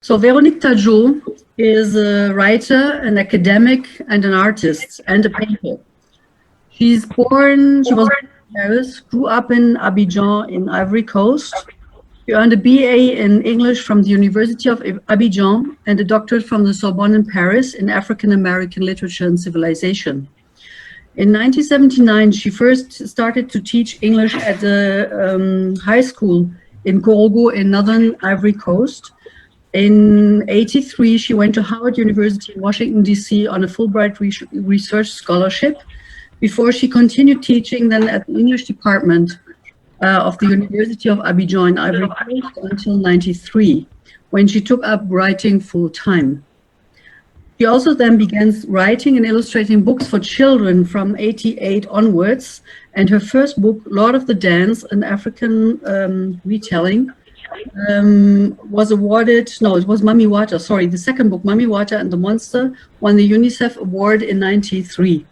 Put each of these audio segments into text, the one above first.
So Véronique Tadjo is a writer, an academic, and an artist, and a painter. She was born in Paris, grew up in Abidjan in Ivory Coast. She earned a BA in English from the University of Abidjan and a doctorate from the Sorbonne in Paris in African American literature and civilization. In 1979, she first started to teach English at the high school in Korogo in northern Ivory Coast. In '83, she went to Howard University in Washington, D.C. on a Fulbright research scholarship before she continued teaching then at the English department of the University of Abidjan in Ivory Coast until '93, when she took up writing full-time. She also then began writing and illustrating books for children from '88 onwards, and her first book, Lord of the Dance, an African retelling, was awarded, no, it was Mami Wata, sorry, the second book, Mami Wata and the Monster, won the UNICEF award in '93.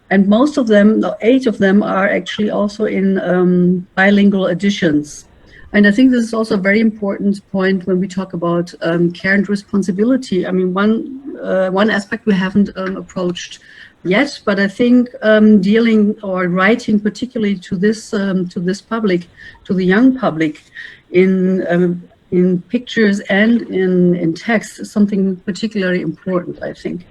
And most of them, 8 of them, are actually also in bilingual editions. And I think this is also a very important point when we talk about care and responsibility. I mean, one aspect we haven't approached yet, but I think dealing or writing particularly to this public, to the young public, in pictures and in text is something particularly important, I think.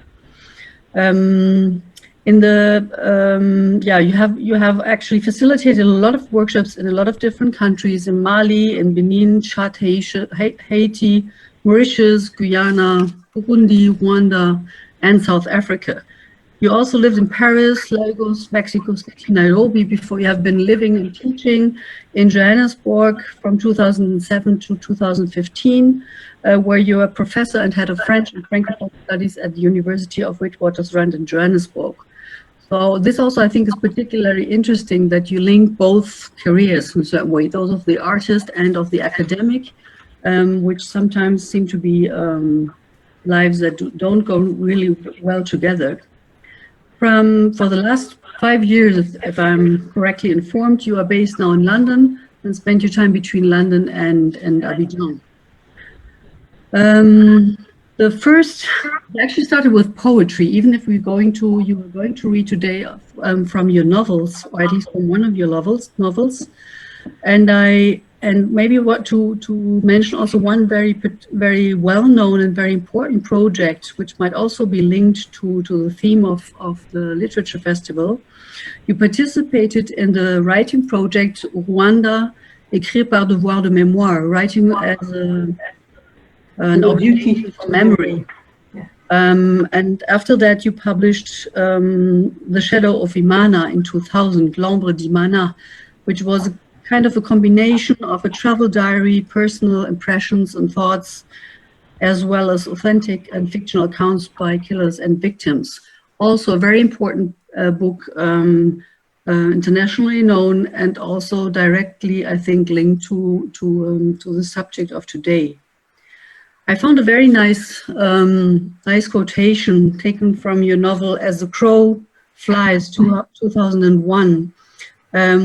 You have actually facilitated a lot of workshops in a lot of different countries, in Mali, in Benin, Chad, Haiti, Mauritius, Guyana, Burundi, Rwanda, and South Africa. You also lived in Paris, Lagos, Mexico City, Nairobi, before you have been living and teaching in Johannesburg from 2007 to 2015, where you are a professor and head of French and Francophone studies at the University of Witwatersrand in Johannesburg. So this also, I think, is particularly interesting that you link both careers in a certain way, those of the artist and of the academic, which sometimes seem to be lives that don't go really well together. For the last 5 years, if I'm correctly informed, you are based now in London and spend your time between London and Abidjan. You actually started with poetry, even if you were going to read today from your novels, or at least from one of your novels. And maybe what to mention also one very well-known and very important project, which might also be linked to the theme of the Literature Festival. You participated in the writing project Rwanda, écrit par devoir de mémoire, writing as an obligation for memory. And after that, you published The Shadow of Imana in 2000, L'Ombre d'Imana, which was kind of a combination of a travel diary, personal impressions and thoughts, as well as authentic and fictional accounts by killers and victims. Also a very important book, internationally known, and also directly, I think, linked to the subject of today. I found a very nice quotation taken from your novel As the Crow Flies, 2001,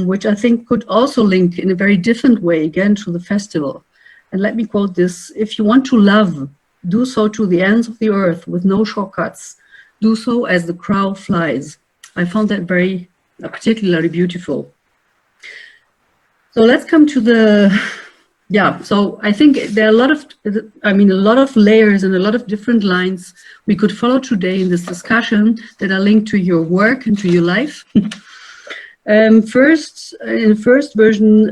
which I think could also link in a very different way again to the festival. And let me quote this: "If you want to love, do so to the ends of the earth with no shortcuts. Do so as the crow flies." I found that very particularly beautiful. So let's come to so I think there are a lot of layers and a lot of different lines we could follow today in this discussion that are linked to your work and to your life. First, in the first version,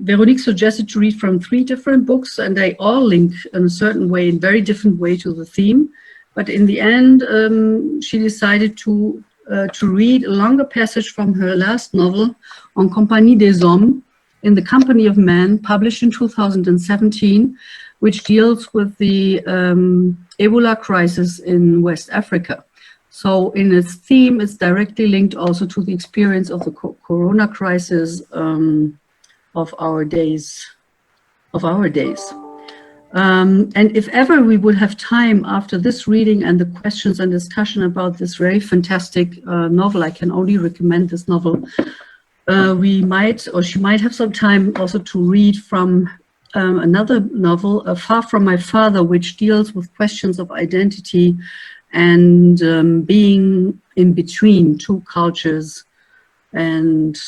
Véronique suggested to read from 3 different books, and they all link in a certain way, in very different way, to the theme. But in the end, she decided to read a longer passage from her last novel, En Compagnie des Hommes, in the Company of Men, published in 2017, which deals with the Ebola crisis in West Africa. So in its theme, it's directly linked also to the experience of the corona crisis of our days. And if ever we would have time after this reading and the questions and discussion about this very fantastic novel, I can only recommend this novel. She might have some time also to read from another novel, Far From My Father, which deals with questions of identity and being in between two cultures and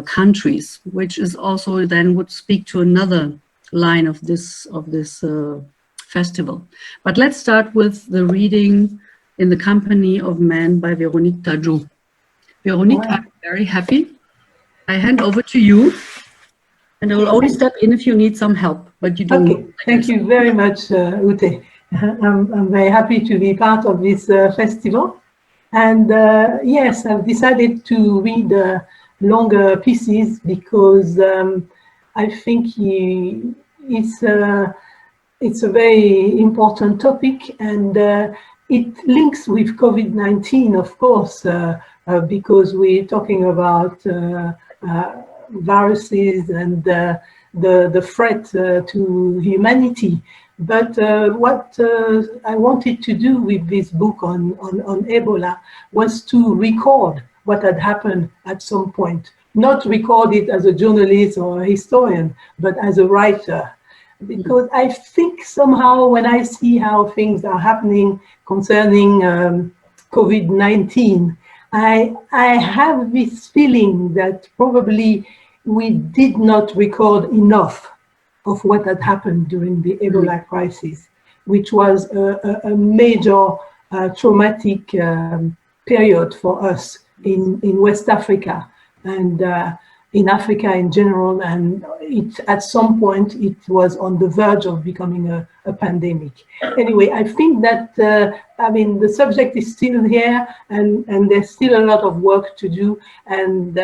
countries, which is also then would speak to another line of this festival. But let's start with the reading In the Company of Men by Véronique Tadjo. Véronique, I'm very happy. I hand over to you, and I will only step in if you need some help, but you don't. Okay, thank you very much, Ute. I'm very happy to be part of this festival. And yes, I've decided to read longer pieces because I think it's a very important topic, and it links with COVID-19, of course, because we're talking about viruses and the threat to humanity. But what I wanted to do with this book on Ebola was to record what had happened at some point. Not record it as a journalist or a historian, but as a writer. Because I think somehow when I see how things are happening concerning COVID-19, I have this feeling that probably we did not record enough of what had happened during the Ebola crisis, which was a major traumatic period for us in West Africa and in Africa in general. And at some point, it was on the verge of becoming a pandemic. Anyway, I think that, I mean, the subject is still here and there's still a lot of work to do. And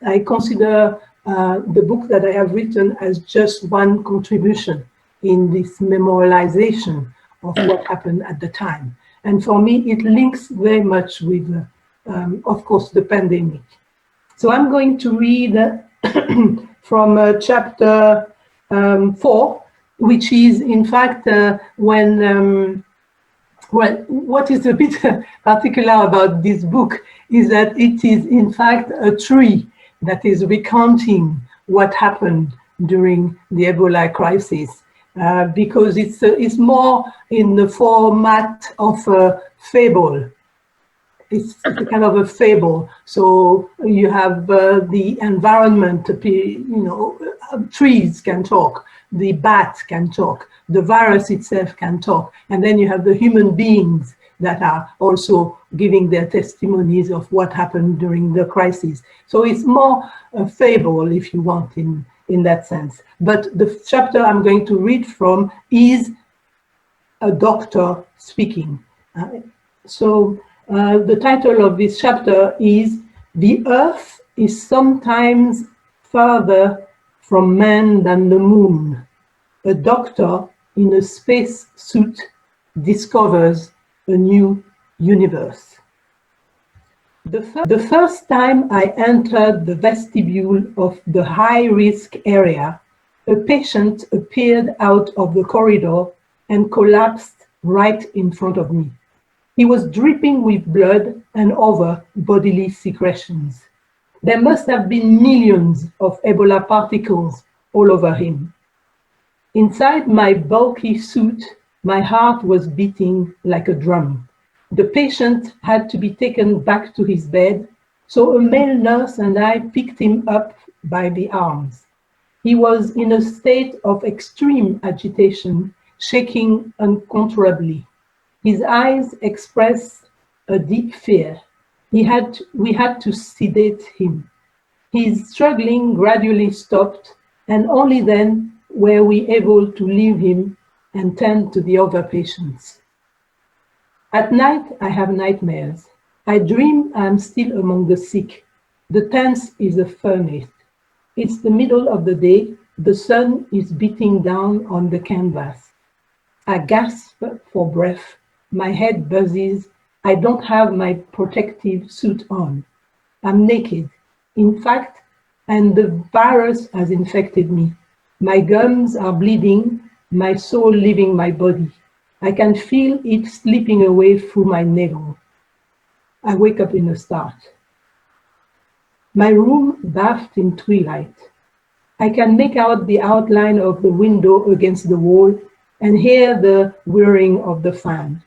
I consider the book that I have written as just one contribution in this memorialization of what happened at the time. And for me, it links very much with, of course, the pandemic. So I'm going to read from chapter 4, which is in fact when, well, what is a bit particular about this book is that it is in fact a tree that is recounting what happened during the Ebola crisis, because it's more in the format of a fable. It's a kind of a fable. So you have the environment, you know, trees can talk, the bat can talk, the virus itself can talk, and then you have the human beings that are also giving their testimonies of what happened during the crisis. So it's more a fable, if you want, in that sense. But the chapter I'm going to read from is a doctor speaking. The title of this chapter is "The Earth is sometimes further from man than the moon. A doctor in a space suit discovers a new universe." The first time I entered the vestibule of the high-risk area, a patient appeared out of the corridor and collapsed right in front of me. He was dripping with blood and other bodily secretions. There must have been millions of Ebola particles all over him. Inside my bulky suit, my heart was beating like a drum. The patient had to be taken back to his bed, so a male nurse and I picked him up by the arms. He was in a state of extreme agitation, shaking uncontrollably. His eyes expressed a deep fear. We had to sedate him. His struggling gradually stopped, and only then were we able to leave him and tend to the other patients. At night, I have nightmares. I dream I am still among the sick. The tent is a furnace. It's the middle of the day. The sun is beating down on the canvas. I gasp for breath. My head buzzes. I don't have my protective suit on. I'm naked. In fact, and the virus has infected me. My gums are bleeding, my soul leaving my body. I can feel it slipping away through my navel. I wake up in a start. My room bathed in twilight. I can make out the outline of the window against the wall and hear the whirring of the fan.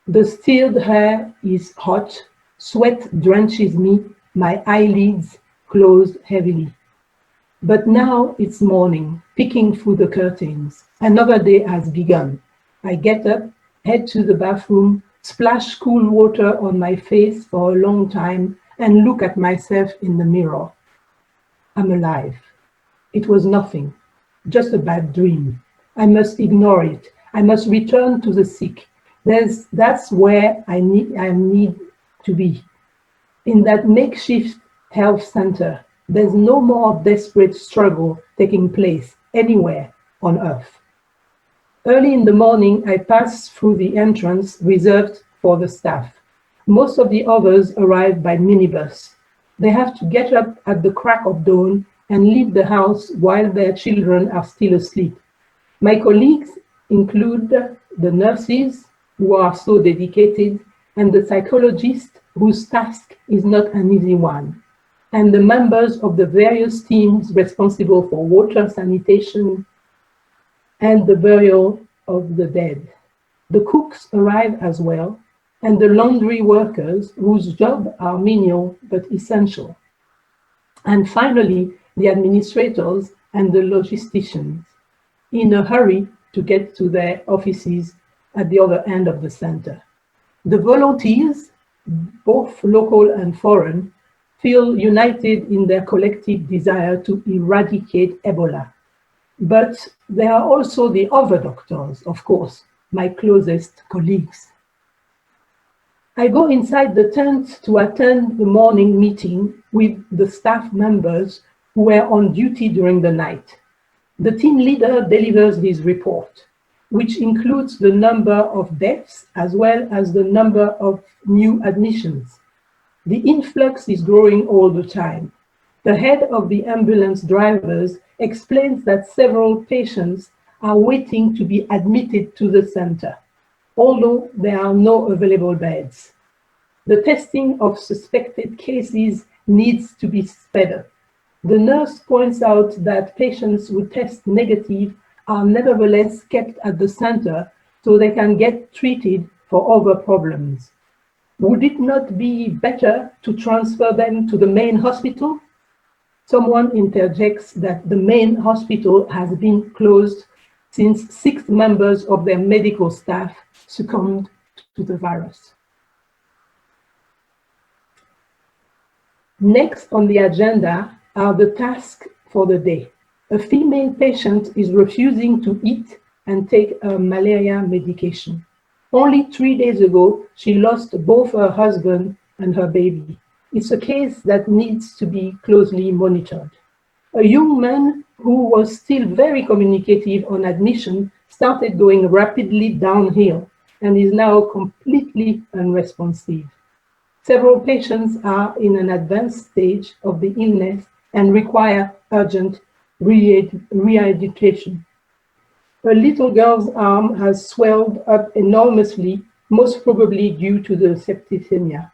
The stilled air is hot, sweat drenches me, my eyelids close heavily. But now it's morning, peeking through the curtains. Another day has begun. I get up, head to the bathroom, splash cool water on my face for a long time, and look at myself in the mirror. I'm alive. It was nothing, just a bad dream. I must ignore it. I must return to the sick. That's where I need to be. In that makeshift health center, there's no more desperate struggle taking place anywhere on earth. Early in the morning, I pass through the entrance reserved for the staff. Most of the others arrive by minibus. They have to get up at the crack of dawn and leave the house while their children are still asleep. My colleagues include the nurses, who are so dedicated, and the psychologists, whose task is not an easy one, and the members of the various teams responsible for water sanitation and the burial of the dead. The cooks arrive as well, and the laundry workers, whose jobs are menial but essential. And finally, the administrators and the logisticians, in a hurry to get to their offices at the other end of the center. The volunteers, both local and foreign, feel united in their collective desire to eradicate Ebola. But there are also the other doctors, of course, my closest colleagues. I go inside the tent to attend the morning meeting with the staff members who were on duty during the night. The team leader delivers his report, which includes the number of deaths as well as the number of new admissions. The influx is growing all the time. The head of the ambulance drivers explains that several patients are waiting to be admitted to the center, although there are no available beds. The testing of suspected cases needs to be sped up. The nurse points out that patients who test negative are nevertheless kept at the center so they can get treated for other problems. Would it not be better to transfer them to the main hospital? Someone interjects that the main hospital has been closed since 6 members of their medical staff succumbed to the virus. Next on the agenda are the tasks for the day. A female patient is refusing to eat and take a malaria medication. Only 3 days ago, she lost both her husband and her baby. It's a case that needs to be closely monitored. A young man who was still very communicative on admission started going rapidly downhill and is now completely unresponsive. Several patients are in an advanced stage of the illness and require urgent rehabilitation. A little girl's arm has swelled up enormously, most probably due to the septicemia.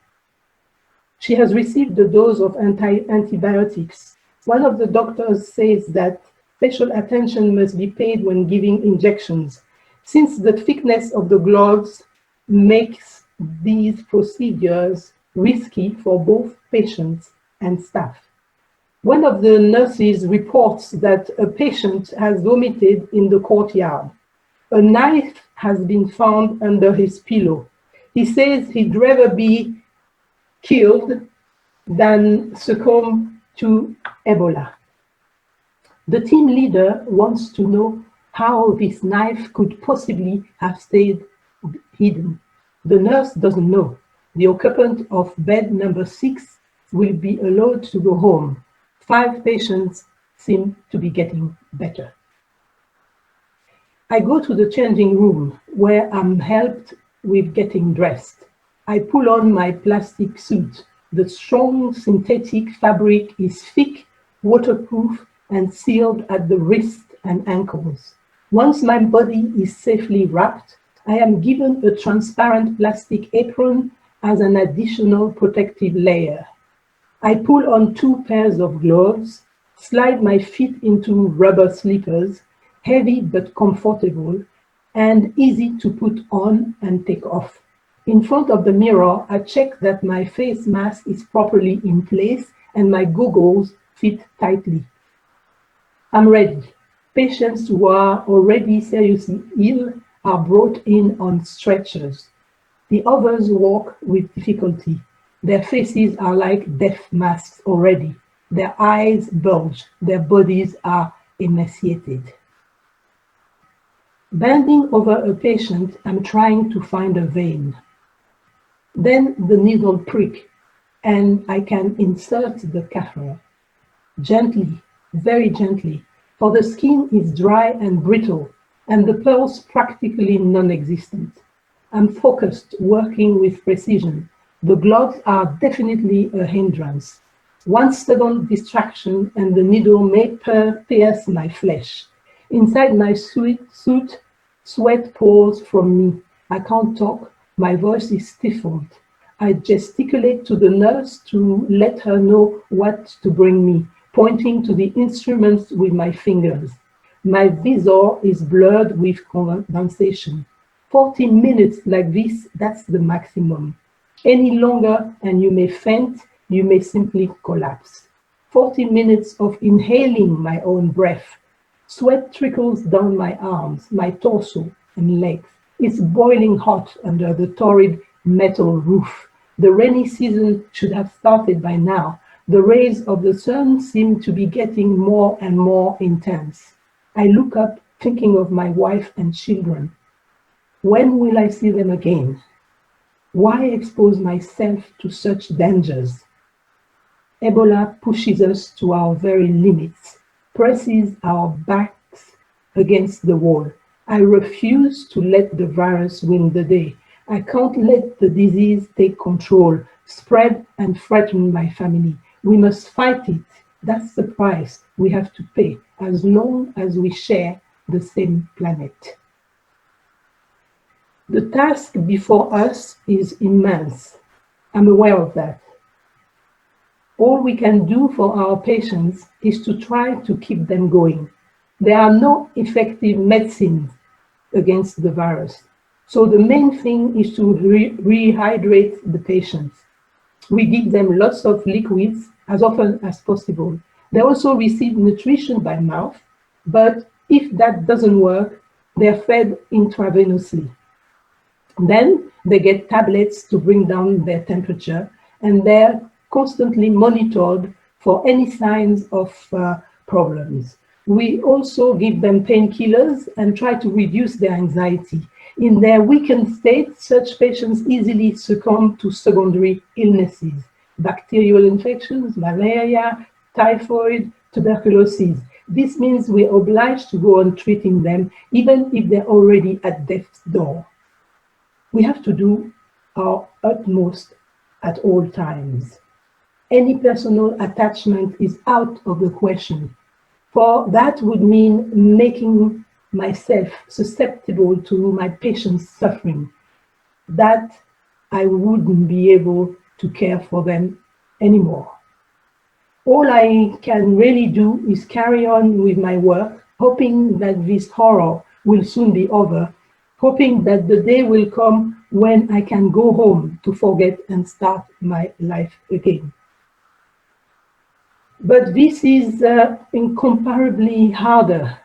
She has received a dose of antibiotics. One of the doctors says that special attention must be paid when giving injections, since the thickness of the gloves makes these procedures risky for both patients and staff. One of the nurses reports that a patient has vomited in the courtyard. A knife has been found under his pillow. He says he'd rather be killed than succumb to Ebola. The team leader wants to know how this knife could possibly have stayed hidden. The nurse doesn't know. The occupant of bed number 6 will be allowed to go home. 5 patients seem to be getting better. I go to the changing room where I'm helped with getting dressed. I pull on my plastic suit. The strong synthetic fabric is thick, waterproof, and sealed at the wrist and ankles. Once my body is safely wrapped, I am given a transparent plastic apron as an additional protective layer. I pull on 2 pairs of gloves, slide my feet into rubber slippers, heavy but comfortable, and easy to put on and take off. In front of the mirror, I check that my face mask is properly in place and my goggles fit tightly. I'm ready. Patients who are already seriously ill are brought in on stretchers. The others walk with difficulty. Their faces are like death masks already. Their eyes bulge. Their bodies are emaciated. Bending over a patient, I'm trying to find a vein. Then the needle prick, and I can insert the catheter. Gently, very gently, for the skin is dry and brittle, and the pulse practically non-existent. I'm focused, working with precision. The gloves are definitely a hindrance. One sudden distraction and the needle may pierce my flesh. Inside my suit, sweat pours from me. I can't talk. My voice is stifled. I gesticulate to the nurse to let her know what to bring me, pointing to the instruments with my fingers. My visor is blurred with condensation. 40 minutes like this, that's the maximum. Any longer and you may faint, you may simply collapse. 40 minutes of inhaling my own breath. Sweat trickles down my arms, my torso and legs. It's boiling hot under the torrid metal roof. The rainy season should have started by now. The rays of the sun seem to be getting more and more intense. I look up, thinking of my wife and children. When will I see them again? Why expose myself to such dangers? Ebola pushes us to our very limits, presses our backs against the wall. I refuse to let the virus win the day. I can't let the disease take control, spread and threaten my family. We must fight it. That's the price we have to pay as long as we share the same planet. The task before us is immense. I'm aware of that. All we can do for our patients is to try to keep them going. There are no effective medicines against the virus. So the main thing is to rehydrate the patients. We give them lots of liquids as often as possible. They also receive nutrition by mouth, but if that doesn't work, they're fed intravenously. Then they get tablets to bring down their temperature, and they're constantly monitored for any signs of problems. We also give them painkillers and try to reduce their anxiety. In their weakened state, such patients easily succumb to secondary illnesses, bacterial infections, malaria, typhoid, tuberculosis. This means we're obliged to go on treating them, even if they're already at death's door. We have to do our utmost at all times. Any personal attachment is out of the question, for that would mean making myself susceptible to my patients' suffering, that I wouldn't be able to care for them anymore. All I can really do is carry on with my work, hoping that this horror will soon be over, hoping that the day will come when I can go home to forget and start my life again. But this is incomparably harder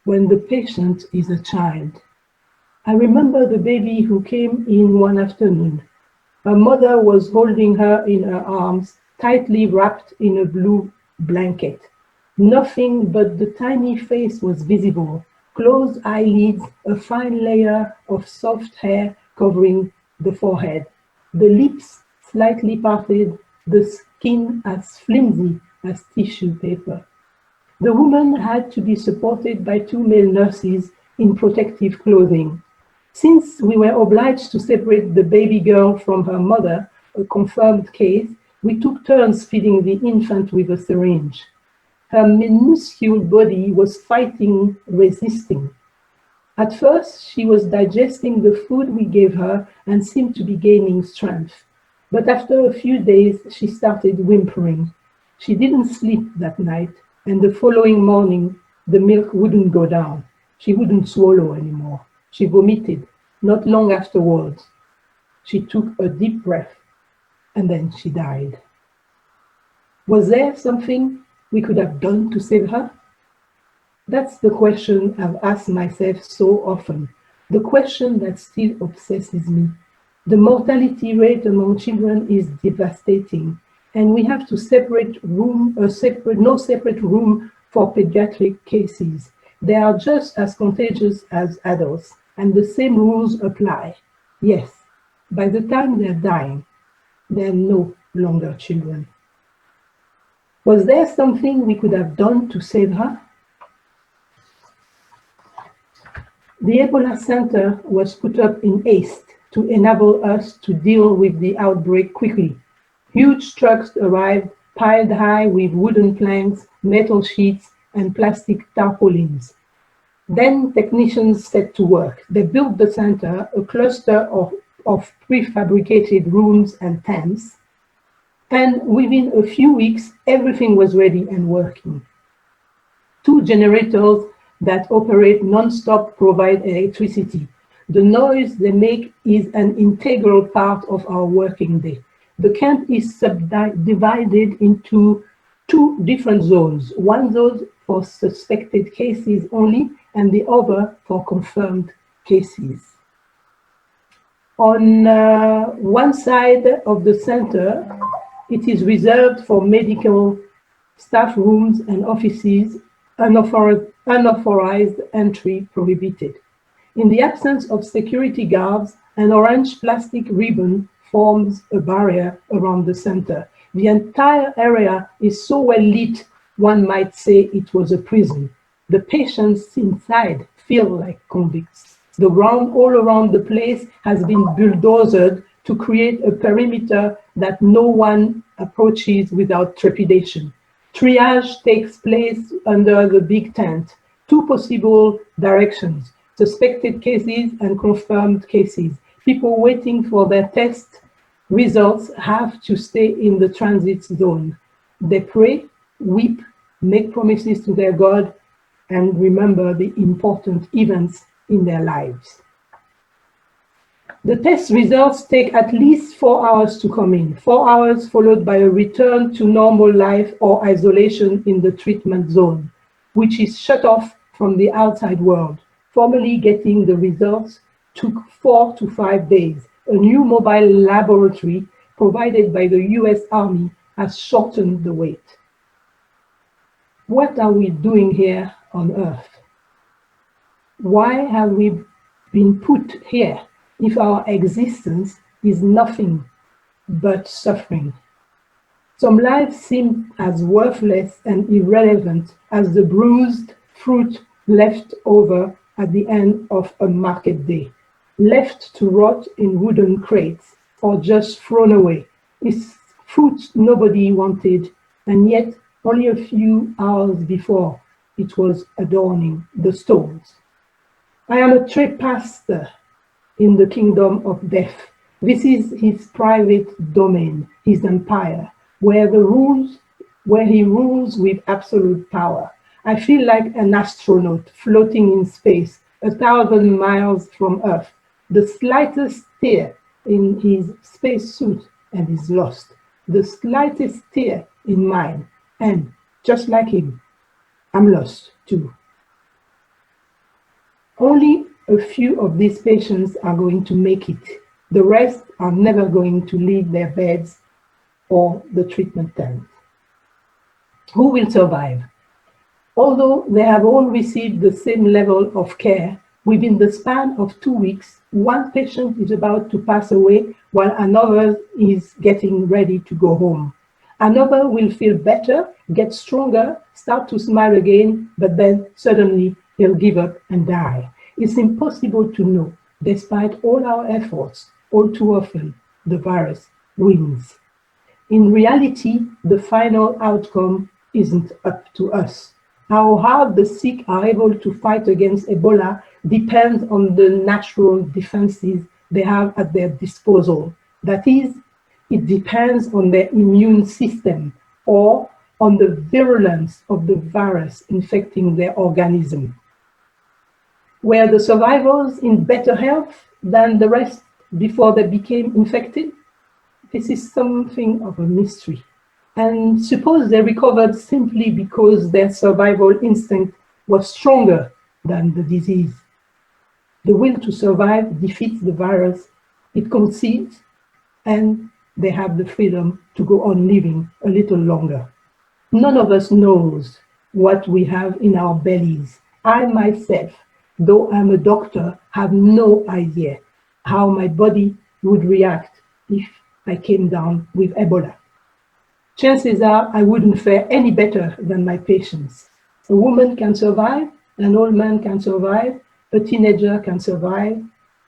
when the patient is a child. I remember the baby who came in one afternoon. Her mother was holding her in her arms, tightly wrapped in a blue blanket. Nothing but the tiny face was visible, closed eyelids, a fine layer of soft hair covering the forehead, the lips slightly parted, the skin as flimsy as tissue paper. The woman had to be supported by 2 male nurses in protective clothing. Since we were obliged to separate the baby girl from her mother, a confirmed case, we took turns feeding the infant with a syringe. Her minuscule body was fighting, resisting. At first, she was digesting the food we gave her and seemed to be gaining strength. But after a few days, she started whimpering. She didn't sleep that night. And the following morning, the milk wouldn't go down. She wouldn't swallow anymore. She vomited. Not long afterwards, she took a deep breath and then she died. Was there something we could have done to save her? That's the question I've asked myself so often, the question that still obsesses me. The mortality rate among children is devastating, and we have to no separate room for pediatric cases. They are just as contagious as adults, and the same rules apply. Yes, by the time they're dying, they're no longer children. Was there something we could have done to save her? The Ebola Center was put up in haste to enable us to deal with the outbreak quickly. Huge trucks arrived, piled high with wooden planks, metal sheets, and plastic tarpaulins. Then technicians set to work. They built the center, a cluster of prefabricated rooms and tents, and within a few weeks, everything was ready and working. 2 generators that operate non-stop provide electricity. The noise they make is an integral part of our working day. The camp is divided into 2 different zones, one zone for suspected cases only, and the other for confirmed cases. On one side of the center, it is reserved for medical staff rooms and offices, unauthorized entry prohibited. In the absence of security guards, an orange plastic ribbon forms a barrier around the center. The entire area is so well lit, one might say it was a prison. The patients inside feel like convicts. The ground all around the place has been bulldozed to create a perimeter that no one approaches without trepidation. Triage takes place under the big tent. 2 possible directions: suspected cases and confirmed cases. People waiting for their test results have to stay in the transit zone. They pray, weep, make promises to their God, and remember the important events in their lives. The test results take at least 4 hours to come in, 4 hours followed by a return to normal life or isolation in the treatment zone, which is shut off from the outside world. Formally getting the results took 4 to 5 days. A new mobile laboratory provided by the US Army has shortened the wait. What are we doing here on Earth? Why have we been put here if our existence is nothing but suffering? Some lives seem as worthless and irrelevant as the bruised fruit left over at the end of a market day, left to rot in wooden crates or just thrown away. It's fruit nobody wanted, and yet only a few hours before it was adorning the stones. I am a trespasser in the kingdom of death. This is his private domain, his empire, where he rules with absolute power. I feel like an astronaut floating in space, 1,000 miles from Earth. The slightest tear in his spacesuit and is lost. The slightest tear in mine, and just like him, I'm lost too. Only a few of these patients are going to make it. The rest are never going to leave their beds or the treatment tent. Who will survive? Although they have all received the same level of care, within the span of 2 weeks, one patient is about to pass away while another is getting ready to go home. Another will feel better, get stronger, start to smile again, but then suddenly he'll give up and die. It's impossible to know. Despite all our efforts, all too often, the virus wins. In reality, the final outcome isn't up to us. How hard the sick are able to fight against Ebola depends on the natural defenses they have at their disposal. That is, it depends on their immune system or on the virulence of the virus infecting their organism. Were the survivors in better health than the rest before they became infected? This is something of a mystery. And suppose they recovered simply because their survival instinct was stronger than the disease. The will to survive defeats the virus, it concedes, and they have the freedom to go on living a little longer. None of us knows what we have in our bellies. I myself, though I'm a doctor, have no idea how my body would react if I came down with Ebola. Chances are I wouldn't fare any better than my patients. A woman can survive, an old man can survive, a teenager can survive,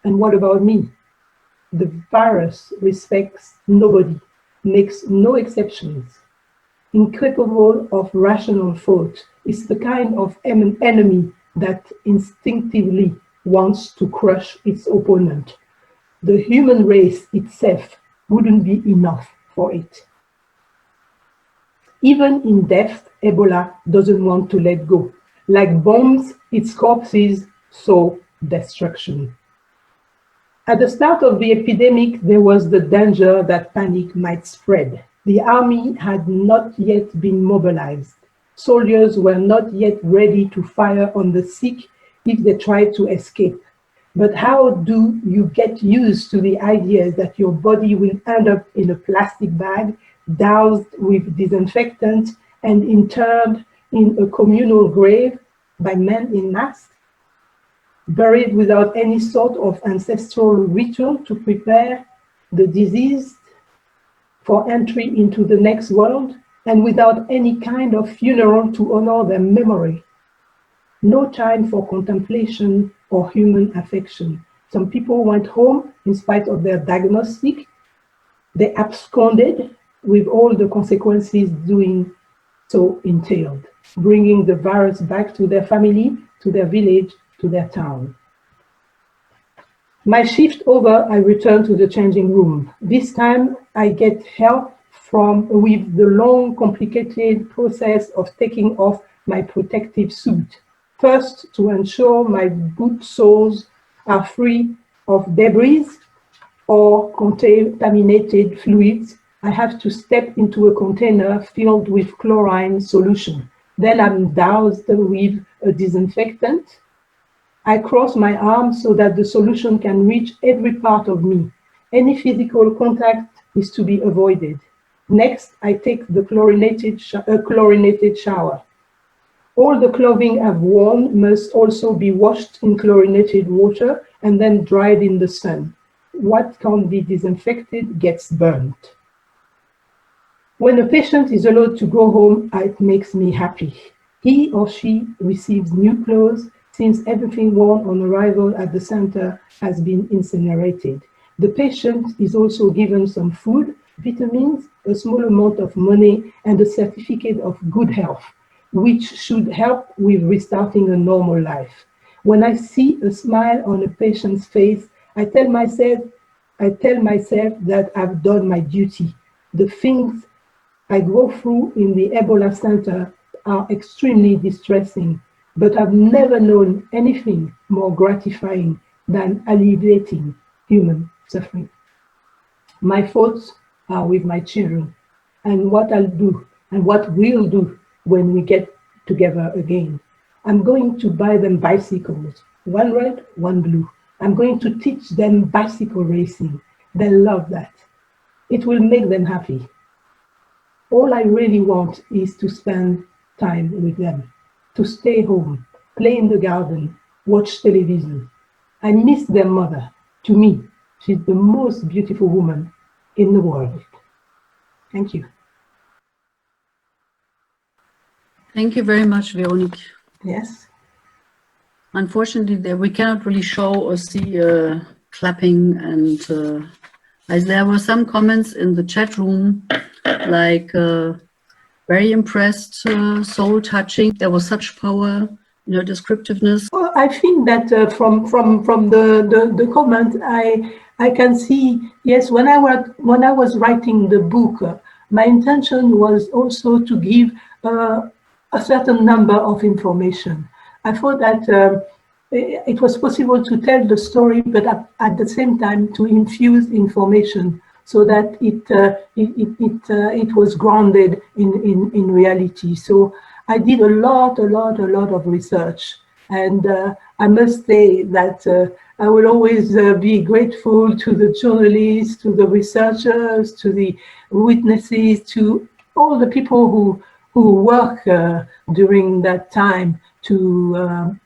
and what about me? The virus respects nobody, makes no exceptions. Incapable of rational thought, is the kind of enemy that instinctively wants to crush its opponent. The human race itself wouldn't be enough for it. Even in death, Ebola doesn't want to let go. Like bombs, its corpses sow destruction. At the start of the epidemic, there was the danger that panic might spread. The army had not yet been mobilized. Soldiers were not yet ready to fire on the sick if they tried to escape. But how do you get used to the idea that your body will end up in a plastic bag, doused with disinfectant, and interred in a communal grave by men in masks? Buried without any sort of ancestral ritual to prepare the diseased for entry into the next world, and without any kind of funeral to honor their memory. No time for contemplation or human affection. Some people went home in spite of their diagnostic. They absconded with all the consequences doing so entailed, bringing the virus back to their family, to their village, to their town. My shift over, I return to the changing room. This time I get help with the long, complicated process of taking off my protective suit. First, to ensure my boot soles are free of debris or contaminated fluids, I have to step into a container filled with chlorine solution. Then I'm doused with a disinfectant. I cross my arms so that the solution can reach every part of me. Any physical contact is to be avoided. Next, I take the chlorinated shower. All the clothing I've worn must also be washed in chlorinated water and then dried in the sun. What can't be disinfected gets burnt. When a patient is allowed to go home, it makes me happy. He or she receives new clothes since everything worn on arrival at the center has been incinerated. The patient is also given some food, vitamins, a small amount of money, and a certificate of good health, which should help with restarting a normal life. When I see a smile on a patient's face, I tell myself that I've done my duty. The things I go through in the Ebola Center are extremely distressing, but I've never known anything more gratifying than alleviating human suffering. My thoughts are with my children and what I'll do and what we'll do when we get together again. I'm going to buy them bicycles, one red, one blue. I'm going to teach them bicycle racing. They'll love that. It will make them happy. All I really want is to spend time with them, to stay home, play in the garden, watch television. I miss their mother. To me, she's the most beautiful woman in the world. Thank you. Thank you very much, Véronique. Yes. Unfortunately, we cannot really show or see clapping, and as there were some comments in the chat room, like very impressed, soul touching. There was such power in her descriptiveness. Well, I think that from the comment, I can see, yes, when I was writing the book, my intention was also to give a certain number of information. I thought that it was possible to tell the story, but at the same time to infuse information so that it was grounded in reality. So I did a lot of research, and I must say that I will always be grateful to the journalists, to the researchers, to the witnesses, to all the people who work during that time to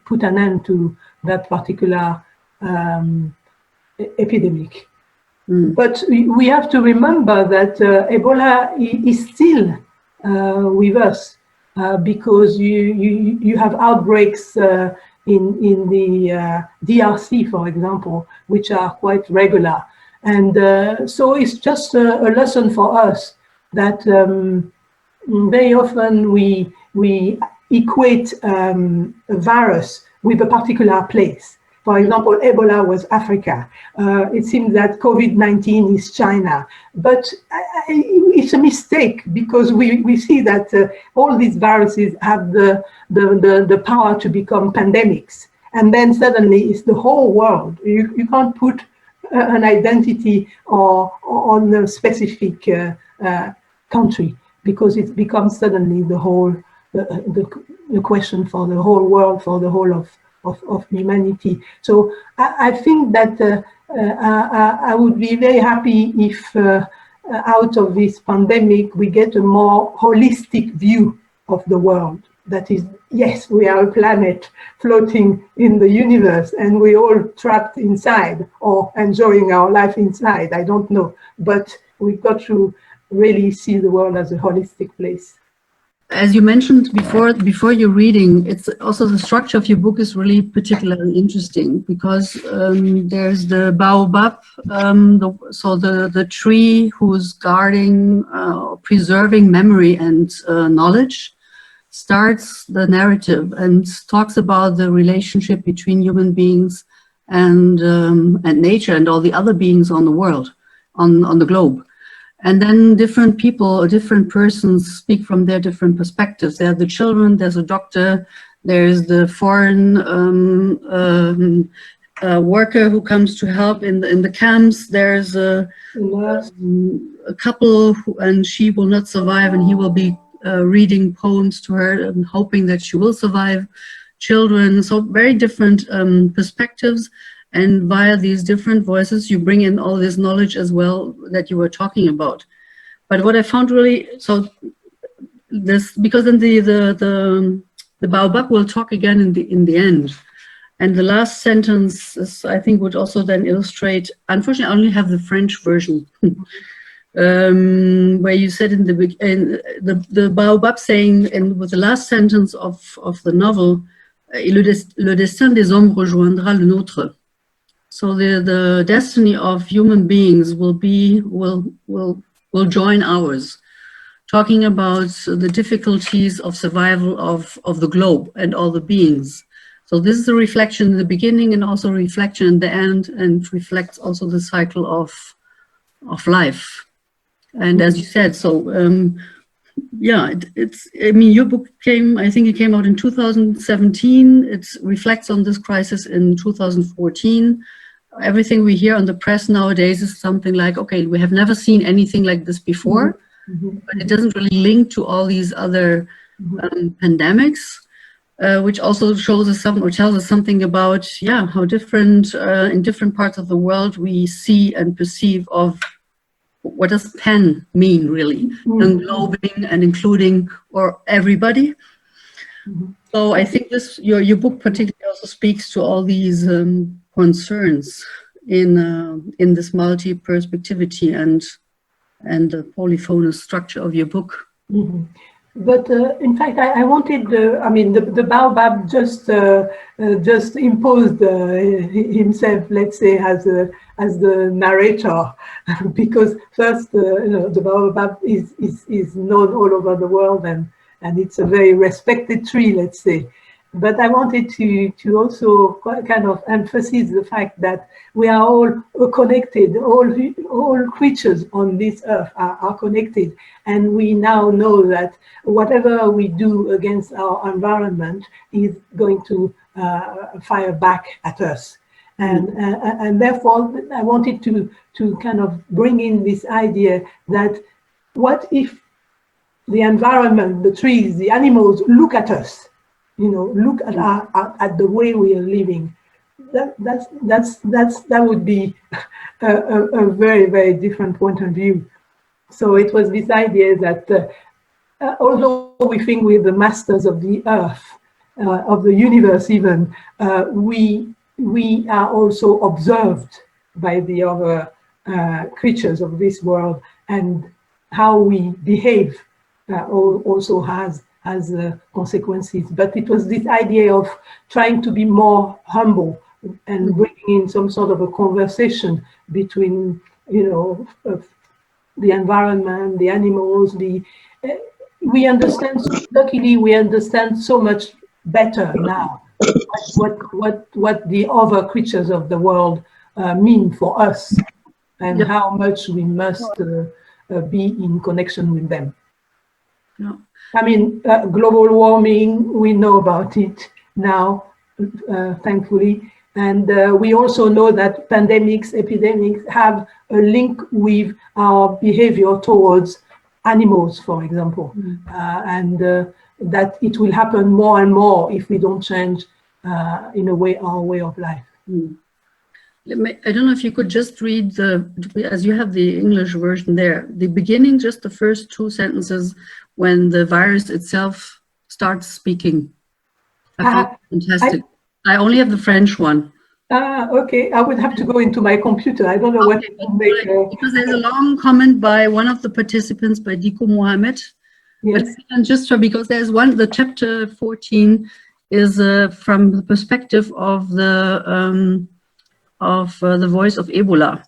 put an end to that particular epidemic. But we have to remember that Ebola is still with us because you have outbreaks in the DRC, for example, which are quite regular. And so it's just a lesson for us that very often we equate a virus with a particular place. For example, Ebola was Africa. It seems that COVID-19 is China. But it's a mistake because we see that all these viruses have the power to become pandemics. And then suddenly it's the whole world. You can't put an identity on a specific country because it becomes suddenly the question for the whole world, for the whole of humanity. So I think that I would be very happy if out of this pandemic we get a more holistic view of the world. That is, yes, we are a planet floating in the universe and we're all trapped inside or enjoying our life inside, I don't know. But we've got to really see the world as a holistic place. As you mentioned before your reading, it's also the structure of your book is really particularly interesting because there's the baobab, so the tree who's guarding, preserving memory and knowledge, starts the narrative and talks about the relationship between human beings and nature and all the other beings on the world, on the globe. And then different people, different persons speak from their different perspectives. There are the children, there's a doctor, there's the foreign worker who comes to help in the camps. There's a couple and she will not survive and he will be reading poems to her and hoping that she will survive. Children, so very different perspectives. And via these different voices, you bring in all this knowledge as well that you were talking about. But what I found really, so this, because then the baobab will talk again in the end. And the last sentence is, I think, would also then illustrate, unfortunately, I only have the French version, where you said in the baobab saying, and with the last sentence of the novel, le destin des hommes rejoindra le nôtre. So the destiny of human beings will join ours, talking about the difficulties of survival of the globe and all the beings. So this is a reflection in the beginning and also a reflection in the end, and reflects also the cycle of life. And as you said, so yeah, I mean, your book I think it came out in 2017. It reflects on this crisis in 2014. Everything we hear on the press nowadays is something like, okay, we have never seen anything like this before, but it doesn't really link to all these other pandemics, which also shows us or tells us something about, yeah, how different in different parts of the world we see and perceive of what does pen mean really, englobing and including or everybody. So I think your book particularly also speaks to all these concerns in this multi-perspectivity and the polyphonous structure of your book. But in fact, I wanted the baobab just imposed himself, let's say, as the narrator, because first, the baobab is known all over the world, and it's a very respected tree, let's say. But I wanted to also kind of emphasize the fact that we are all connected, all creatures on this earth are connected. And we now know that whatever we do against our environment is going to fire back at us. And therefore, I wanted to kind of bring in this idea that what if the environment, the trees, the animals look at us, look at the way we are living. That would be a very, very different point of view. So it was this idea that although we think we're the masters of the earth, of the universe even, we are also observed by the other creatures of this world, and how we behave also has consequences. But it was this idea of trying to be more humble and bringing in some sort of a conversation between, the environment, the animals. We understand. Luckily, we understand so much better now what the other creatures of the world mean for us, and how much we must be in connection with them. Yeah. I mean, global warming, we know about it now, thankfully. And we also know that pandemics, epidemics have a link with our behavior towards animals, for example. And that it will happen more and more if we don't change, in a way, our way of life. I don't know if you could just read as you have the English version there, the beginning, just the first two sentences when the virus itself starts speaking. I found it fantastic. I only have the French one. Okay, I would have to go into my computer. I don't know what to make. Because there's a long comment by one of the participants, by Diko Mohammed. Yes. But just because there's one, the chapter 14 is from the perspective of the voice of Ebola.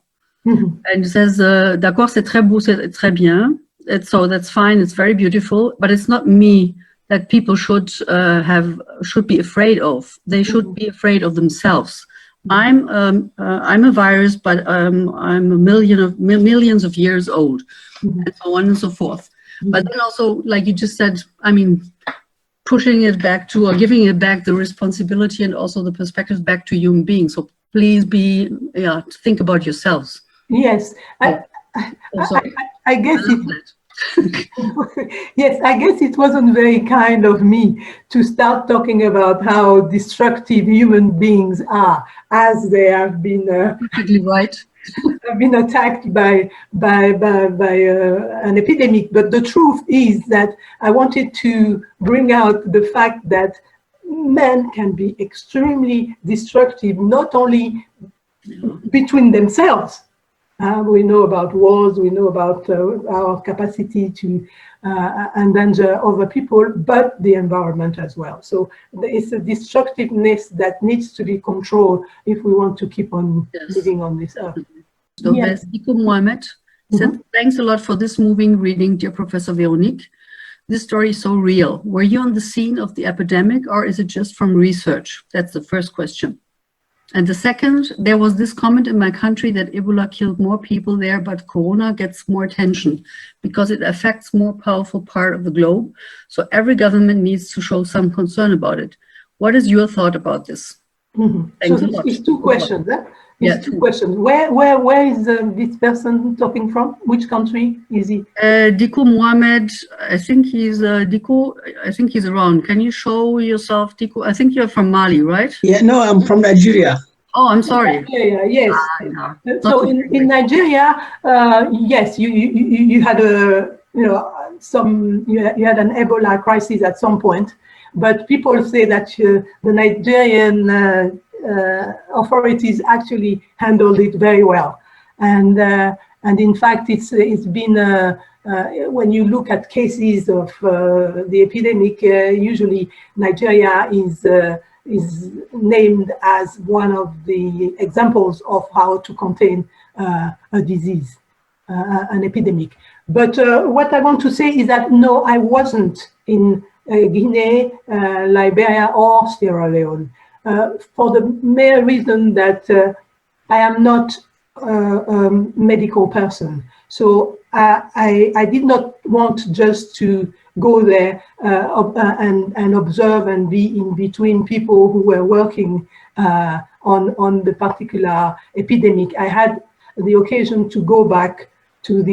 And it says, d'accord, c'est très beau, c'est très bien. So that's fine, it's very beautiful, but it's not me that people should be afraid of. They should be afraid of themselves. I'm a virus, but I'm millions of years old, and so on and so forth. But then also, like you just said, I mean, pushing it back to, or giving it back the responsibility and also the perspective back to human beings. So please think about yourselves. Yes, I guess yes, I guess it wasn't very kind of me to start talking about how destructive human beings are, as they have been perfectly right. have been attacked by an epidemic. But the truth is that I wanted to bring out the fact that men can be extremely destructive, not only between themselves. We know about wars, we know about our capacity to endanger other people, but the environment as well. So it's a destructiveness that needs to be controlled if we want to keep on living on this earth. So there's Diko Mohammed said, thanks a lot for this moving reading, dear Professor Véronique. This story is so real. Were you on the scene of the epidemic, or is it just from research? That's the first question. And the second, there was this comment in my country that Ebola killed more people there, but Corona gets more attention because it affects more powerful part of the globe. So every government needs to show some concern about it. What is your thought about this? So it's two questions. It's two questions. Where is this person talking from? Which country is he? Diko Mohammed. I think he's Diko. I think he's around. Can you show yourself, Diko? I think you're from Mali, right? Yeah, no, I'm from Nigeria. Oh, I'm sorry. Nigeria, yes. So in Nigeria, yes, you had you had an Ebola crisis at some point, but people say that the Nigerian authorities actually handled it very well, and in fact it's been when you look at cases of the epidemic, usually Nigeria is named as one of the examples of how to contain a disease, an epidemic. But what I want to say is that no, I wasn't in Guinea, Liberia, or Sierra Leone, for the mere reason that I am not a medical person. So I did not want just to go there and observe and be in between people who were working on the particular epidemic. I had the occasion to go back to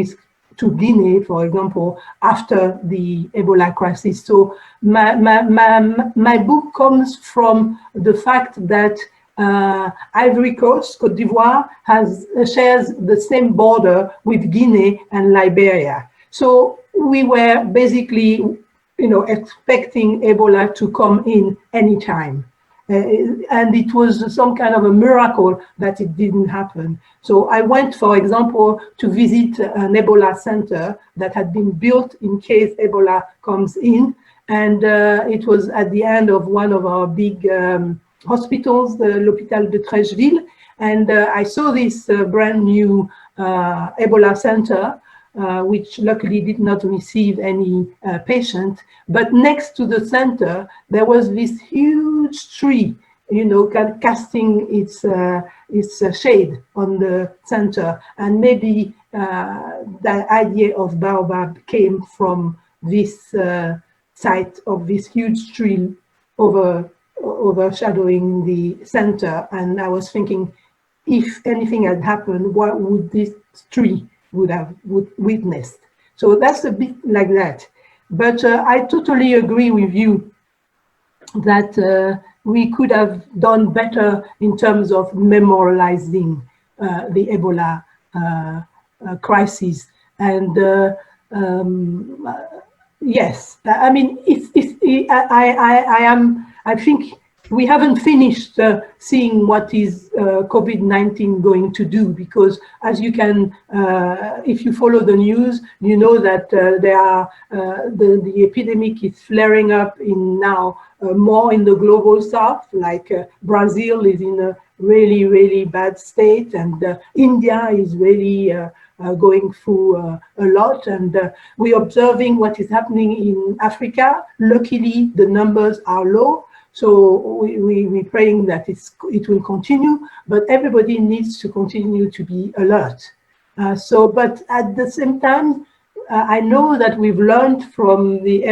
Guinea, for example, after the Ebola crisis. So my book comes from the fact that Ivory Coast, Côte d'Ivoire, shares the same border with Guinea and Liberia. So we were basically, expecting Ebola to come in anytime. And it was some kind of a miracle that it didn't happen. So I went, for example, to visit an Ebola center that had been built in case Ebola comes in. And it was at the end of one of our big hospitals, the L'Hôpital de Trècheville. And I saw this brand new Ebola center, which luckily did not receive any patient. But next to the center, there was this huge tree, casting its shade on the center. And maybe the idea of baobab came from this site of this huge tree overshadowing the center. And I was thinking, if anything had happened, what would this tree would have witnessed? So that's a bit like that. But I totally agree with you that we could have done better in terms of memorializing the Ebola crisis. And yes, I mean, I think we haven't finished seeing what is COVID-19 going to do, because as you can, if you follow the news, you know that the epidemic is flaring up in now more in the global south, like Brazil is in a really, really bad state, and India is really going through a lot, and we're observing what is happening in Africa. Luckily, the numbers are low. So we're praying that it will continue, but everybody needs to continue to be alert. But at the same time, I know that we've learned from the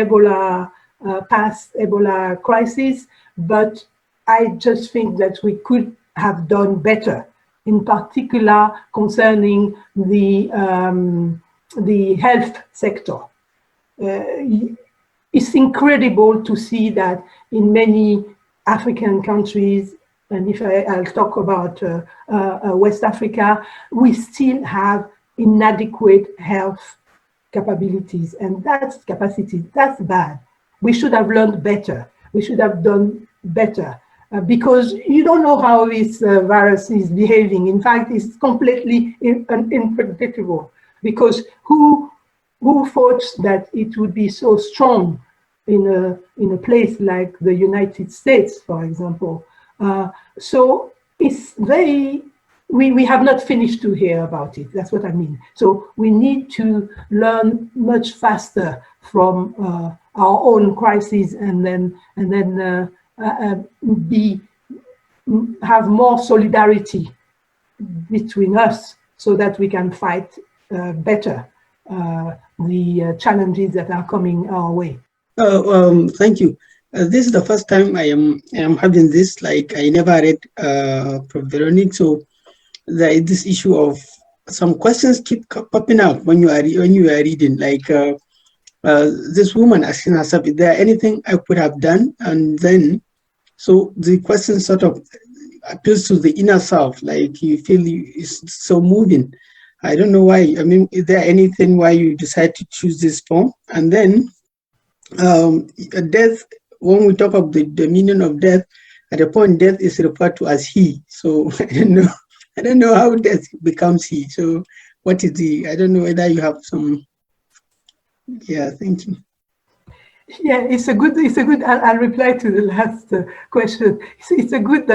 past Ebola crisis, but I just think that we could have done better, in particular concerning the health sector. It's incredible to see that in many African countries, and if I'll talk about West Africa, we still have inadequate health capabilities, and that's bad. We should have learned better. We should have done better, because you don't know how this virus is behaving. In fact, it's completely unpredictable, because who thought that it would be so strong in a place like the United States, for example? So it's we have not finished to hear about it. That's what I mean. So we need to learn much faster from our own crisis, and then have more solidarity between us, so that we can fight better the challenges that are coming our way. Thank you. This is the first time I am having this. Like, I never read from Véronique, so there is this issue of some questions keep popping up when you are reading. Like this woman asking herself, "Is there anything I could have done?" And then, so the question sort of appeals to the inner self. Like, you feel it's so moving. I don't know why. I mean, is there anything why you decide to choose this poem? And then, death, when we talk of the meaning of death, at a point death is referred to as he. So I don't know how death becomes he. So what is I don't know whether you have some. Yeah, thank you. Yeah, it's a good. I'll reply to the last question. It's a good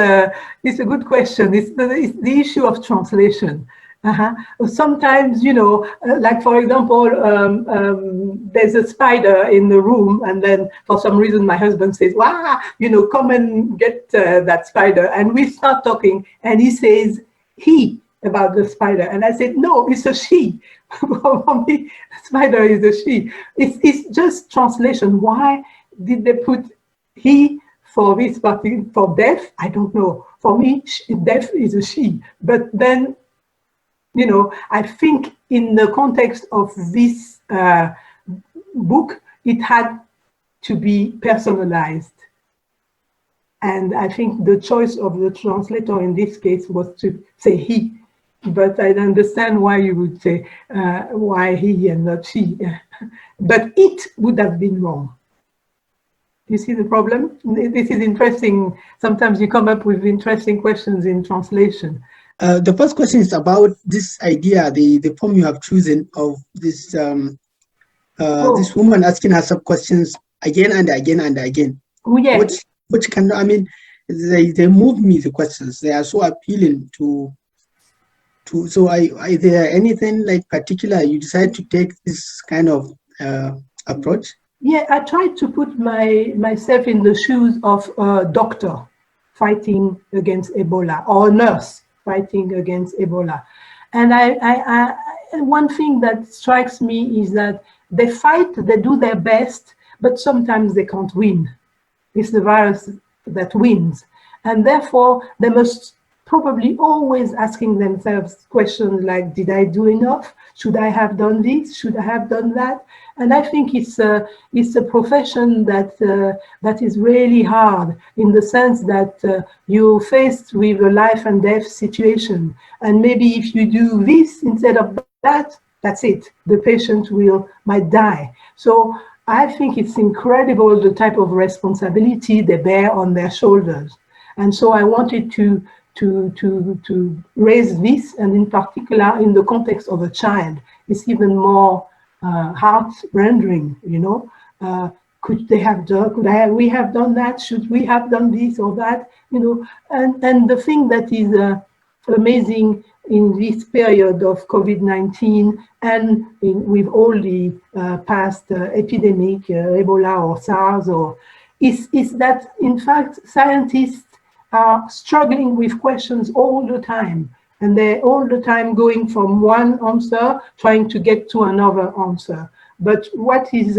question. It's the issue of translation. Sometimes, like for example, there's a spider in the room, and then for some reason my husband says, "Wow, come and get that spider," and we start talking, and he says he about the spider, and I said, "No, it's a she." For me, spider is a she. It's just translation. Why did they put he for this party for deaf? I don't know. For me, deaf is a she, but then. I think in the context of this book, it had to be personalized. And I think the choice of the translator in this case was to say he. But I understand why you would say why he and not she. But it would have been wrong. You see the problem? This is interesting. Sometimes you come up with interesting questions in translation. The first question is about this idea, the poem you have chosen of this this woman asking herself questions again and again and again. Oh, yes. Which can, I mean, they move me, the questions. They are so appealing to so is there anything like particular you decide to take this kind of approach? Yeah, I tried to put myself in the shoes of a doctor fighting against Ebola, or a nurse fighting against Ebola. And I one thing that strikes me is that they fight, they do their best, but sometimes they can't win. It's the virus that wins. And therefore, they must probably always asking themselves questions like, did I do enough? Should I have done this? Should I have done that? And I think it's a profession that is really hard, in the sense that you're faced with a life and death situation. And maybe if you do this instead of that, that's it. The patient might die. So I think it's incredible the type of responsibility they bear on their shoulders. And so I wanted to raise this, and in particular in the context of a child, it's even more heart-rending, could they have done, we have done that? Should we have done this or that? And the thing that is amazing in this period of COVID-19 and with all the past epidemic, Ebola or SARS, is that in fact scientists are struggling with questions all the time. And they're all the time going from one answer, trying to get to another answer. But what is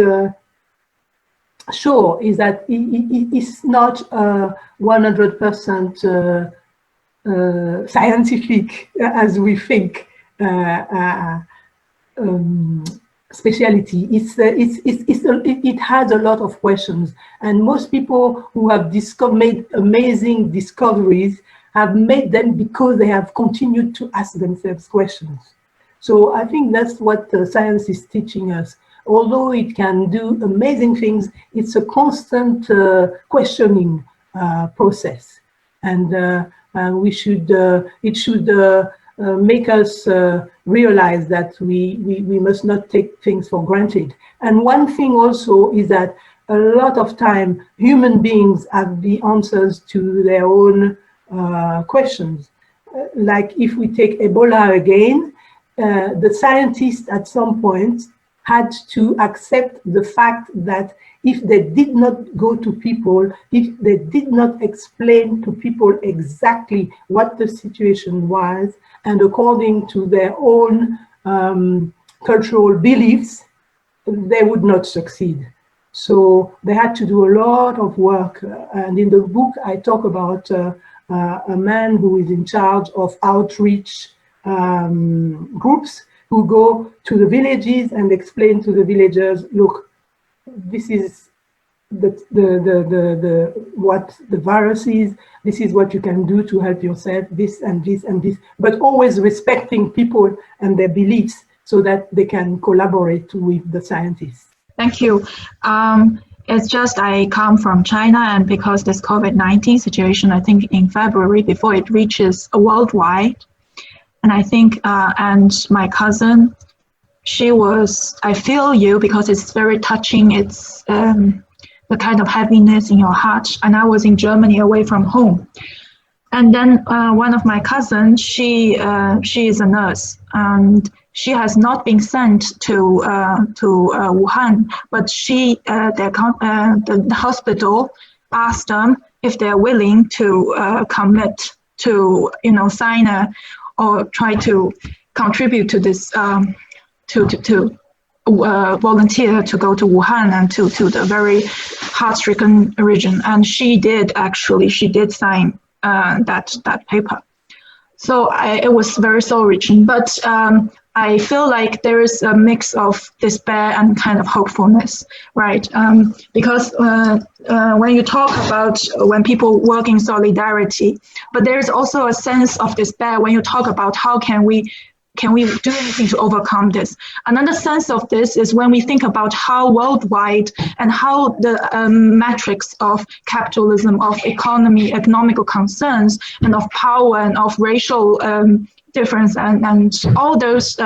sure is that it's not 100% scientific, as we think, speciality. It has a lot of questions. And most people who have made amazing discoveries have made them because they have continued to ask themselves questions. So I think that's what science is teaching us. Although it can do amazing things, it's a constant questioning process. And it should make us realize that we must not take things for granted. And one thing also is that a lot of time, human beings have the answers to their own questions. Like if we take Ebola again, the scientists at some point had to accept the fact that if they did not go to people, if they did not explain to people exactly what the situation was, and according to their own cultural beliefs, they would not succeed. So they had to do a lot of work. And in the book, I talk about a man who is in charge of outreach groups who go to the villages and explain to the villagers, look, this is what the virus is, this is what you can do to help yourself, this and this and this, but always respecting people and their beliefs so that they can collaborate with the scientists. Thank you. It's just I come from China, and because this COVID-19 situation, I think in February, before it reaches worldwide, and I think, and my cousin, I feel you, because it's very touching. It's the kind of heaviness in your heart. And I was in Germany away from home. And then one of my cousins, she is a nurse, and she has not been sent to Wuhan, but the hospital asked them if they're willing to commit to sign or try to contribute to this to volunteer to go to Wuhan and to the very heart-stricken region, and she did sign that paper. So it was very soul-reaching, but I feel like there is a mix of despair and kind of hopefulness, right? Because when you talk about when people work in solidarity, but there is also a sense of despair when you talk about how can we do anything to overcome this? Another sense of this is when we think about how worldwide and how the metrics of capitalism, of economical concerns, and of power and of racial difference and all those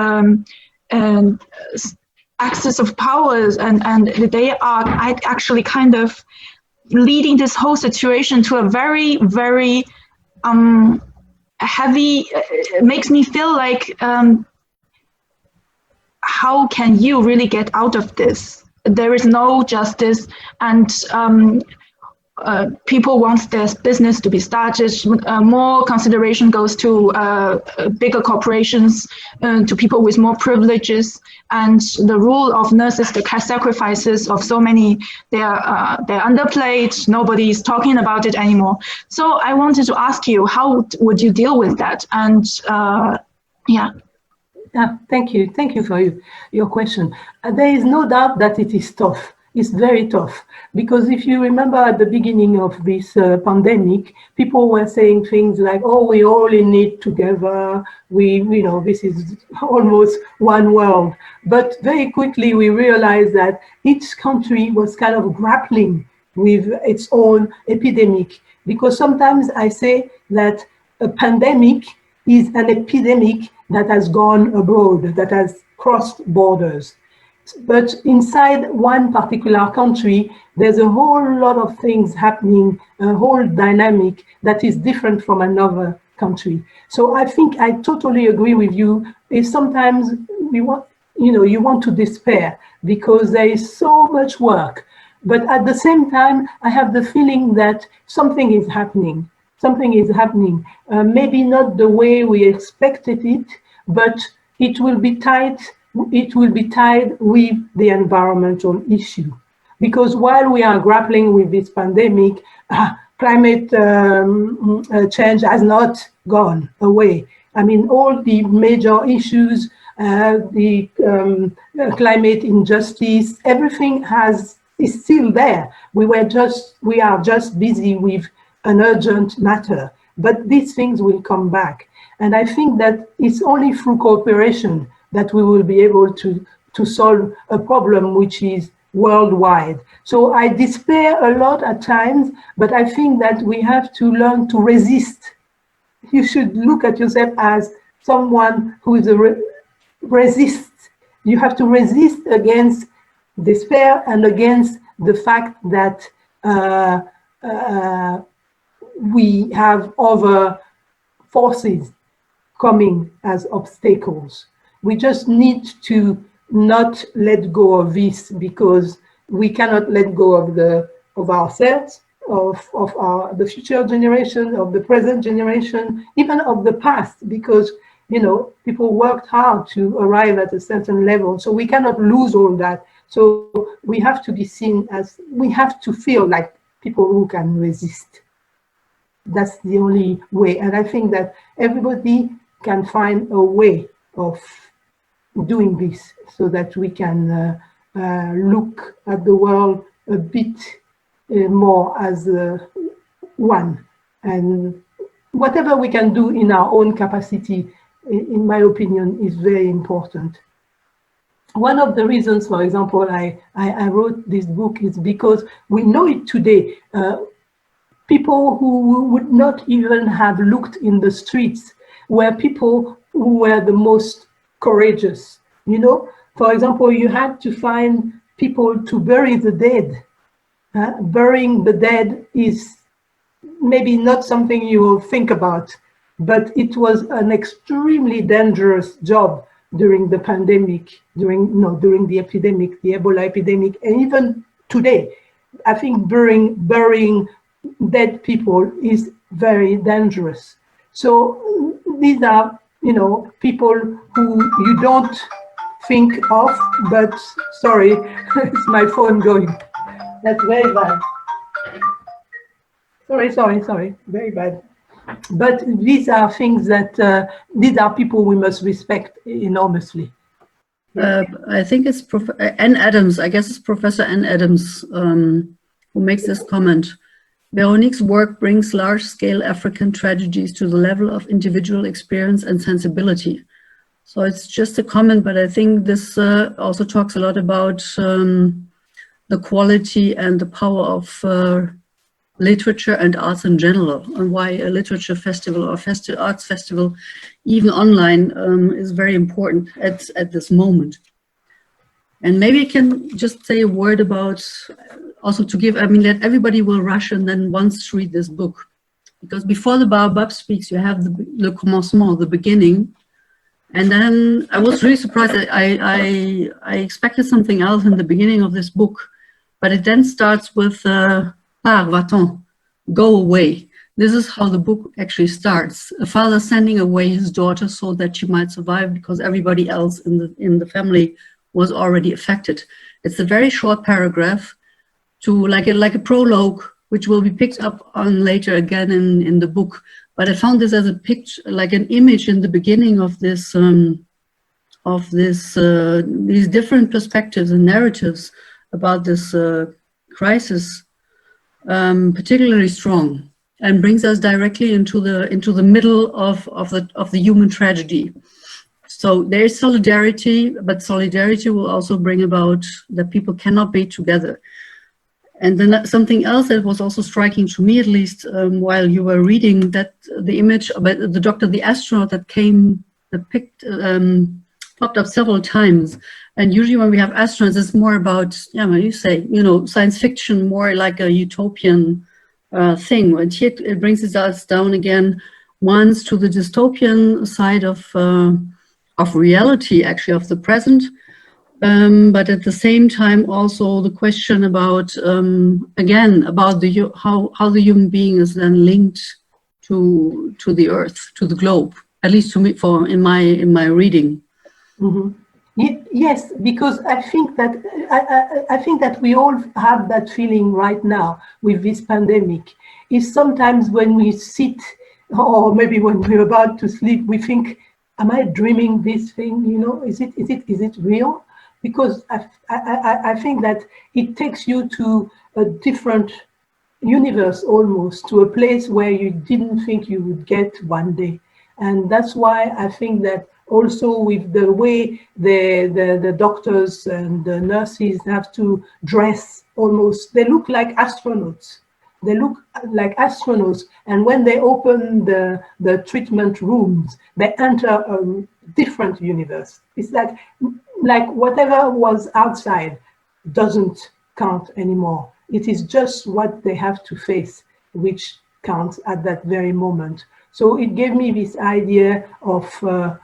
axes of powers and they are actually kind of leading this whole situation to a very, very heavy. It makes me feel like how can you really get out of this? There is no justice, and people want their business to be started. More consideration goes to bigger corporations, to people with more privileges, and the role of nurses, the sacrifices of so many, they're underplayed. Nobody is talking about it anymore. So I wanted to ask you, how would you deal with that? And yeah. Thank you for your question. There is no doubt that it is tough. It's very tough, because if you remember at the beginning of this pandemic, people were saying things like, "Oh, we all in it together. This is almost one world." But very quickly we realized that each country was kind of grappling with its own epidemic, because sometimes I say that a pandemic is an epidemic that has gone abroad, that has crossed borders. But inside one particular country, there's a whole lot of things happening, a whole dynamic that is different from another country. So I think I totally agree with you. Is sometimes you want to despair because there is so much work. But at the same time, I have the feeling that something is happening. Something is happening. Maybe not the way we expected it, but it will be tied with the environmental issue. Because while we are grappling with this pandemic, climate change has not gone away. I mean, all the major issues, the climate injustice, everything is still there. We are just busy with an urgent matter, but these things will come back. And I think that it's only through cooperation that we will be able to solve a problem which is worldwide. So I despair a lot at times, but I think that we have to learn to resist. You should look at yourself as someone who is resist. You have to resist against despair and against the fact that we have other forces coming as obstacles. We just need to not let go of this, because we cannot let go of ourselves, of the future generation, of the present generation, even of the past, because people worked hard to arrive at a certain level. So we cannot lose all that. So we have to be seen as, we have to feel like people who can resist. That's the only way. And I think that everybody can find a way of doing this, so that we can look at the world a bit more as one. And whatever we can do in our own capacity, in my opinion, is very important. One of the reasons, for example, I wrote this book is because we know it today. People who would not even have looked in the streets were people who were the most courageous. For example, you had to find people to bury the dead. Burying the dead is maybe not something you will think about, but it was an extremely dangerous job during the pandemic, during the epidemic, the Ebola epidemic, and even today. I think burying dead people is very dangerous. So these are, people who you don't think of, but sorry, it's my phone going. That's very bad. Sorry, very bad. But these are things that, these are people we must respect enormously. I think it's Anne Adams, I guess it's Professor Anne Adams who makes this comment. Veronique's work brings large-scale African tragedies to the level of individual experience and sensibility. So it's just a comment, but I think this also talks a lot about the quality and the power of literature and arts in general, and why a literature festival or arts festival, even online, is very important at this moment. And maybe I can just say a word about, also to give, that everybody will rush and then once read this book. Because before the Baobab speaks, you have the commencement, the beginning. And then I was really surprised. I expected something else in the beginning of this book, but it then starts with Pars, va-t'en, go away. This is how the book actually starts. A father sending away his daughter so that she might survive because everybody else in the family was already affected. It's a very short paragraph to like a prologue, which will be picked up on later again in the book. But I found this as a picture, like an image in the beginning of this, these different perspectives and narratives about this crisis, particularly strong, and brings us directly into the middle of the human tragedy. So there is solidarity, but solidarity will also bring about that people cannot be together. And then something else that was also striking to me, at least while you were reading, that the image about the doctor, the astronaut that popped up several times. And usually when we have astronauts, it's more about, you say, science fiction, more like a utopian thing. And here it brings us down again, once to the dystopian side of reality, actually, of the present. But at the same time, also the question about, again, about how the human being is then linked to the Earth, to the globe, at least to me, in my reading. Mm-hmm. Yes, because I think that we all have that feeling right now with this pandemic. Is sometimes when we sit, or maybe when we're about to sleep, we think, "Am I dreaming this thing? Is it real?" Because I think that it takes you to a different universe almost, to a place where you didn't think you would get one day. And that's why I think that also with the way the doctors and the nurses have to dress, almost, they look like astronauts. They look like astronauts. And when they open the treatment rooms, they enter a different universe. It's like whatever was outside doesn't count anymore. It is just what they have to face, which counts at that very moment. So it gave me this idea of a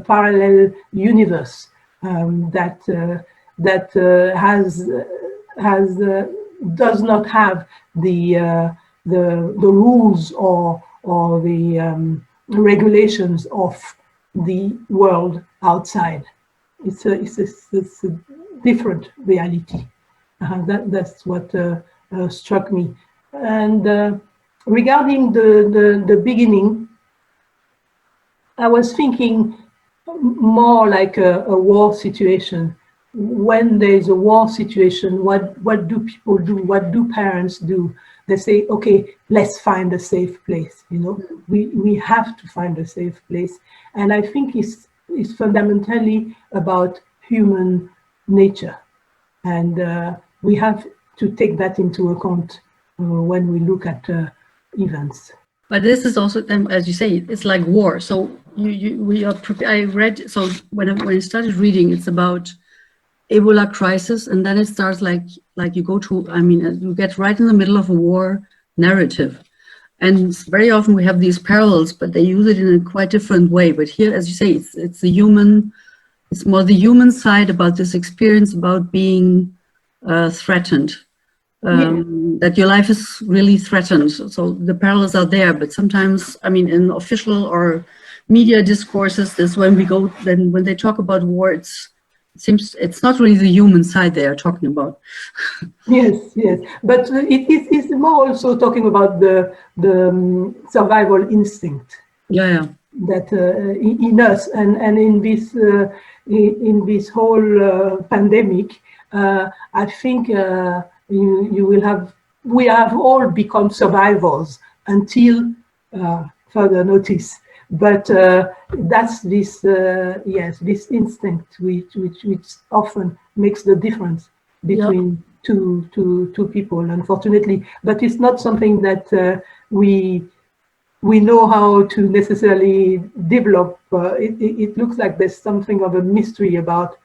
parallel universe that does not have the rules or the regulations of the world outside. It's a different reality. That's what struck me. And regarding the beginning, I was thinking more like a war situation. When there's a war situation, what do people do? What do parents do? They say, okay, let's find a safe place. We have to find a safe place. And I think it's fundamentally about human nature. And we have to take that into account when we look at events. But this is also, as you say, it's like war. So I read, so when I started reading, it's about Ebola crisis, and then it starts like you go to, you get right in the middle of a war, narrative. And very often we have these parallels, but they use it in a quite different way. But here, as you say, it's the human, it's more the human side about this experience, about being threatened, that your life is really threatened. So the parallels are there, but sometimes, I mean, in official or media discourses, that's when we go, then when they talk about war, it seems it's not really the human side they are talking about. Yes, yes, but it's more also talking about the survival instinct. Yeah. That in us and in this whole pandemic, I think we have all become survivors until further notice. But that's this this instinct which often makes the difference between two people, unfortunately. But it's not something that we know how to necessarily develop. It looks like there's something of a mystery about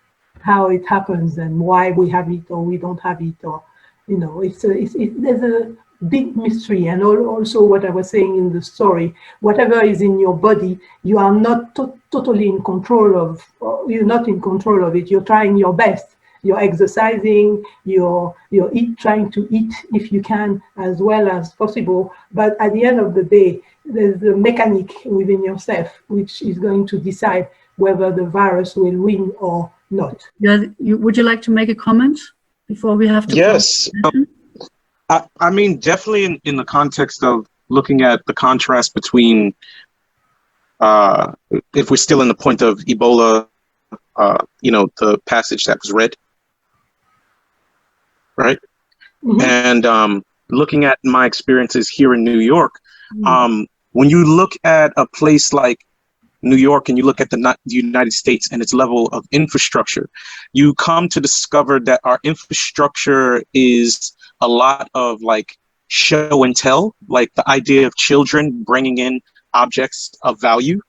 how it happens and why we have it or we don't have it, or there's a big mystery. And also what I was saying in the story, whatever is in your body, you are not totally in control of. You're not in control of it. You're trying your best. You're exercising, you're trying to eat if you can as well as possible. But at the end of the day, there's a mechanic within yourself which is going to decide whether the virus will win or not. Yeah, would you like to make a comment before we have to? Yes. I mean, definitely in the context of looking at the contrast between, if we're still in the point of Ebola, the passage that was read, right? Mm-hmm. And looking at my experiences here in New York, when you look at a place like New York and you look at the United States and its level of infrastructure, you come to discover that our infrastructure is a lot of like show and tell, like the idea of children bringing in objects of value.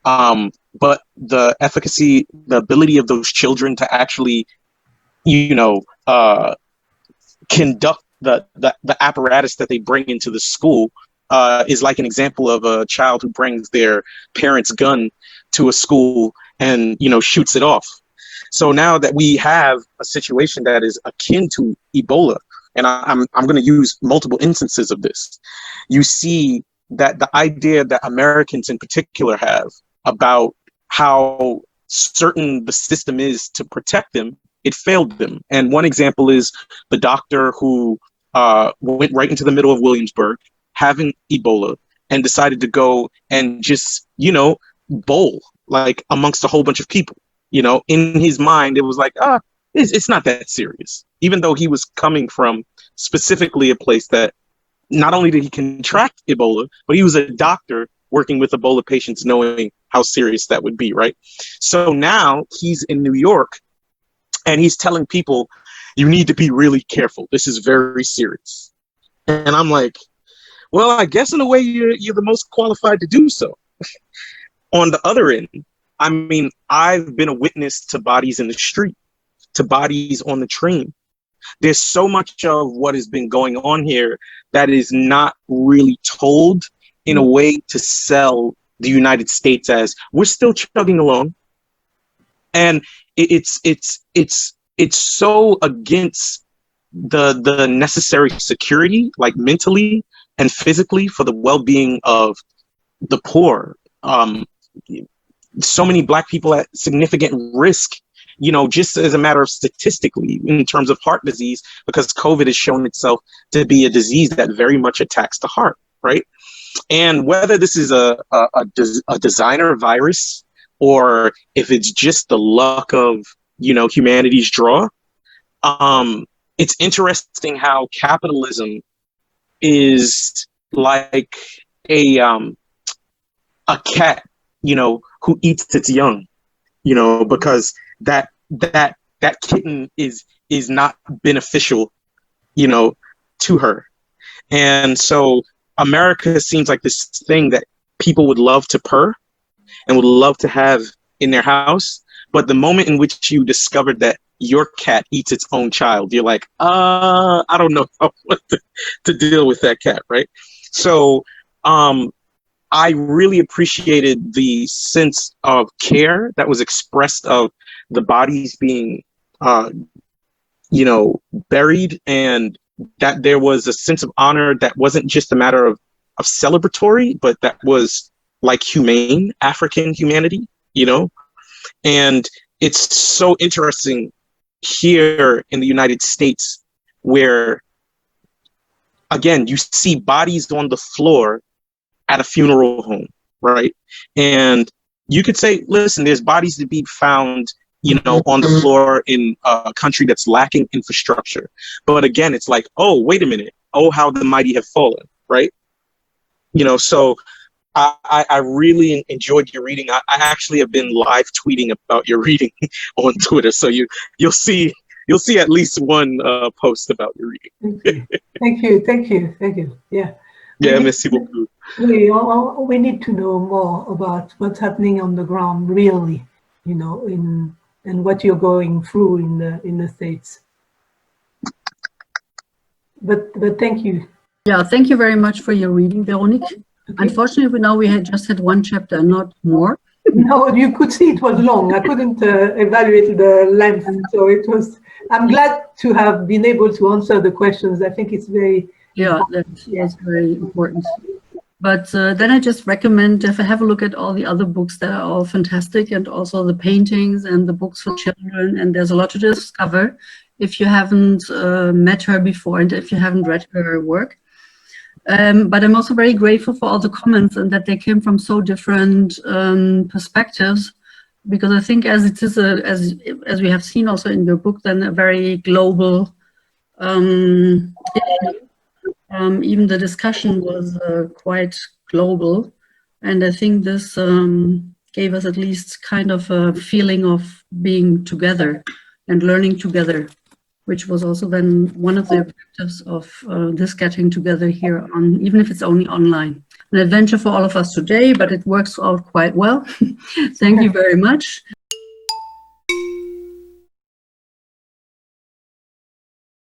But the efficacy, the ability of those children to actually, conduct the apparatus that they bring into the school is like an example of a child who brings their parents' gun to a school and, shoots it off. So now that we have a situation that is akin to Ebola, and I'm going to use multiple instances of this, you see that the idea that Americans in particular have about how certain the system is to protect them, it failed them. And one example is the doctor who went right into the middle of Williamsburg, having Ebola, and decided to go and just, bowl like amongst a whole bunch of people. In his mind, it was like, it's not that serious, even though he was coming from specifically a place that not only did he contract Ebola, but he was a doctor working with Ebola patients, knowing how serious that would be, right? So now he's in New York and he's telling people, you need to be really careful. This is very serious. And I'm like, well, I guess in a way you're the most qualified to do so. On the other end, I mean, I've been a witness to bodies in the street, to bodies on the train. There's so much of what has been going on here that is not really told in a way to sell the United States as we're still chugging along. And it's so against the necessary security, like mentally and physically, for the well-being of the poor. So many Black people at significant risk, just as a matter of statistically in terms of heart disease, because COVID has shown itself to be a disease that very much attacks the heart, right? And whether this is a designer virus or if it's just the luck of, humanity's draw, it's interesting how capitalism is like a cat, who eats its young, because that kitten is not beneficial, to her. And so America seems like this thing that people would love to purr and would love to have in their house. But the moment in which you discovered that your cat eats its own child, you're like, I don't know what to deal with that cat, right? So I really appreciated the sense of care that was expressed of the bodies being, buried, and that there was a sense of honor that wasn't just a matter of celebratory, but that was like humane African humanity, and it's so interesting here in the United States where, again, you see bodies on the floor at a funeral home, right? And you could say, listen, there's bodies to be found, on the floor in a country that's lacking infrastructure. But again, it's like, oh, wait a minute. Oh, how the mighty have fallen, right? So I really enjoyed your reading. I actually have been live tweeting about your reading on Twitter. So you'll see at least one post about your reading. Thank you. Yeah. Yeah, merci beaucoup. We need to know more about what's happening on the ground, really, and what you're going through in the States. But thank you. Yeah, thank you very much for your reading, Véronique. Okay. Unfortunately, we just had one chapter, not more. No, you could see it was long. I couldn't evaluate the length, so it was. I'm glad to have been able to answer the questions. I think it's very. Yeah, that's very important. But then I just recommend if I have a look at all the other books that are all fantastic, and also the paintings and the books for children, and there's a lot to discover if you haven't met her before and if you haven't read her work. But I'm also very grateful for all the comments and that they came from so different perspectives, because I think as it is as we have seen also in your book, then a very global issue. Even the discussion was quite global, and I think this gave us at least kind of a feeling of being together and learning together, which was also then one of the objectives of this getting together here on, even if it's only online. An adventure for all of us today, but it works out quite well. Thank you very much.